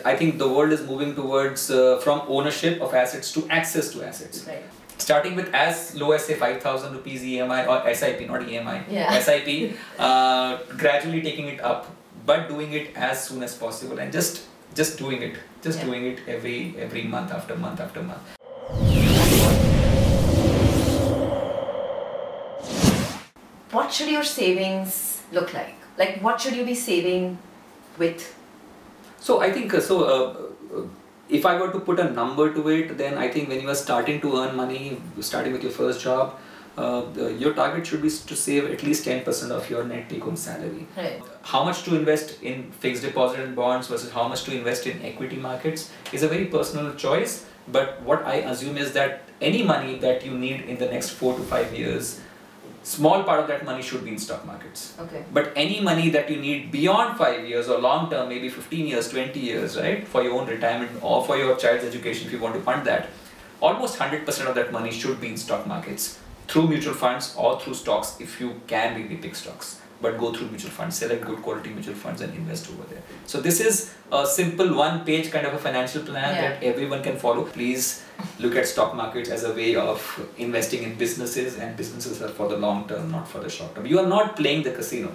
I think the world is moving towards from ownership of assets to access to assets. Right. Starting with as low as say 5,000 rupees EMI or SIP, not EMI, yeah. SIP, gradually taking it up, but doing it as soon as possible and just doing it, doing it every month after month after month. What should your savings look like? Like, what should you be saving with? So I think if I were to put a number to it, then I think when you are starting to earn money, starting with your first job, your target should be to save at least 10% of your net take-home salary. Right. How much to invest in fixed deposit and bonds versus how much to invest in equity markets is a very personal choice. But what I assume is that any money that you need in the next 4 to 5 years, small part of that money should be in stock markets. Okay. But any money that you need beyond 5 years or long term, maybe 15 years, 20 years, right, for your own retirement or for your child's education, if you want to fund that, almost 100% of that money should be in stock markets through mutual funds or through stocks if you can really pick stocks. But go through mutual funds, select good quality mutual funds and invest over there. So this is a simple one-page kind of a financial plan that everyone can follow. Please look at stock markets as a way of investing in businesses, and businesses are for the long term, not for the short term. You are not playing the casino.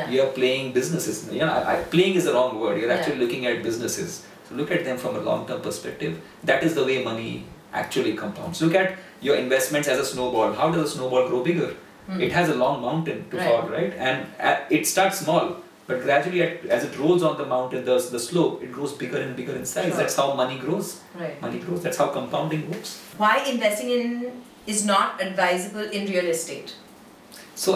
You are playing businesses. You know, playing is the wrong word. You're actually looking at businesses. So look at them from a long-term perspective. That is the way money actually compounds. Look at your investments as a snowball. How does a snowball grow bigger? It has a long mountain to fall, right? And it starts small, but gradually as it rolls on the mountain, the slope, it grows bigger and bigger in size. That's how money grows. Money grows. That's how compounding works. Why investing is not advisable in real estate? So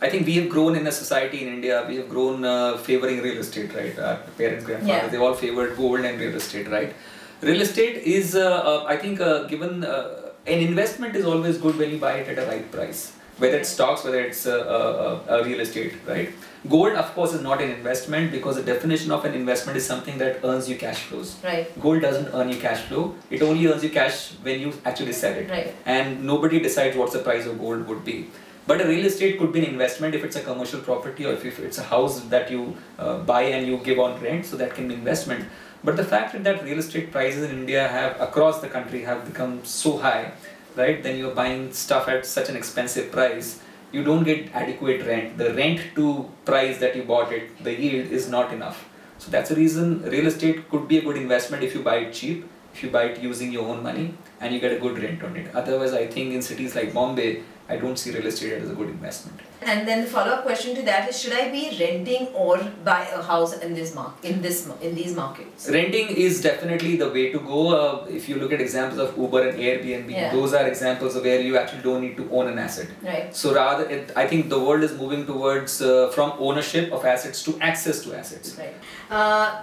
I think we have grown in a society in India, we have grown favoring real estate, right? Our parents, grandfathers, they all favored gold and real estate, right? Real estate is, I think, given an investment is always good when you buy it at a right price. Whether it's stocks, whether it's a real estate, right? Gold, of course, is not an investment because the definition of an investment is something that earns you cash flows. Gold doesn't earn you cash flow. It only earns you cash when you actually sell it. And nobody decides what the price of gold would be. But a real estate could be an investment if it's a commercial property or if it's a house that you buy and you give on rent, so that can be investment. But the fact that real estate prices in India across the country have become so high, right? Then you're buying stuff at such an expensive price, you don't get adequate rent. The rent to price that you bought it, the yield is not enough. So that's the reason real estate could be a good investment if you buy it cheap, if you buy it using your own money and you get a good rent on it. Otherwise, I think in cities like Bombay, I don't see real estate as a good investment. And then the follow-up question to that is, should I be renting or buy a house in these markets? Renting is definitely the way to go. If you look at examples of Uber and Airbnb, those are examples of where you actually don't need to own an asset. So rather, I think the world is moving towards from ownership of assets to access to assets.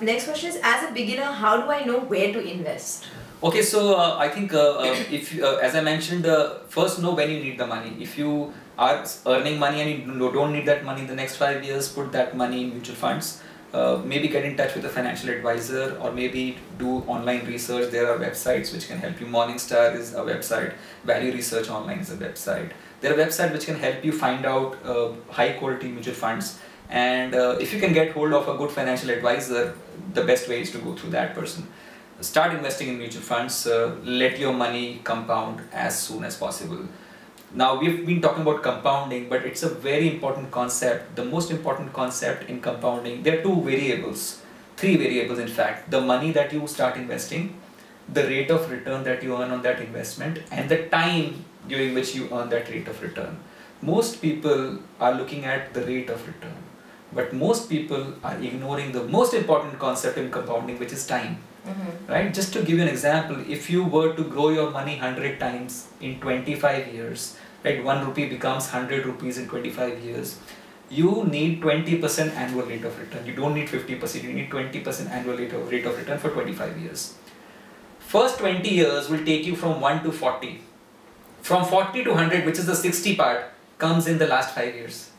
Next question is, as a beginner, how do I know where to invest? Okay, so I think if as I mentioned, first know when you need the money. If you are earning money and you don't need that money in the next 5 years, put that money in mutual funds. Maybe get in touch with a financial advisor or maybe do online research. There are websites which can help you. Morningstar is a website. Value Research Online is a website. There are websites which can help you find out high quality mutual funds. And if you can get hold of a good financial advisor, the best way is to go through that person. Start investing in mutual funds, let your money compound as soon as possible. Now we've been talking about compounding, but it's a very important concept. The most important concept in compounding, there are three variables in fact. The money that you start investing, the rate of return that you earn on that investment, and the time during which you earn that rate of return. Most people are looking at the rate of return, but most people are ignoring the most important concept in compounding, which is time. Right? Just to give you an example, if you were to grow your money 100 times in 25 years, right, 1 rupee becomes 100 rupees in 25 years, you need 20% annual rate of return. You don't need 50%, you need 20% annual rate of return for 25 years. First 20 years will take you from 1 to 40. From 40 to 100, which is the 60 part, comes in the last 5 years.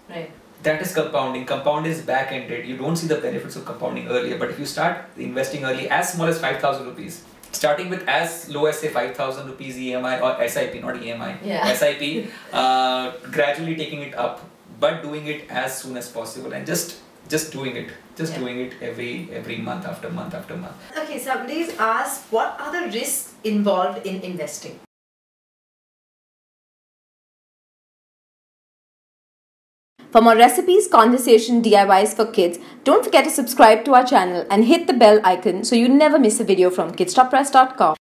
That is compounding. Compounding is back-ended. You don't see the benefits of compounding earlier, but if you start investing early, as small as 5,000 rupees, starting with as low as say 5,000 rupees EMI or SIP, not EMI, SIP, gradually taking it up, but doing it as soon as possible and just just doing it. Doing it every month after month after month. Okay, somebody's asked, what are the risks involved in investing? For more recipes, conversation, DIYs for kids, don't forget to subscribe to our channel and hit the bell icon so you never miss a video from Kidsstoppress.com.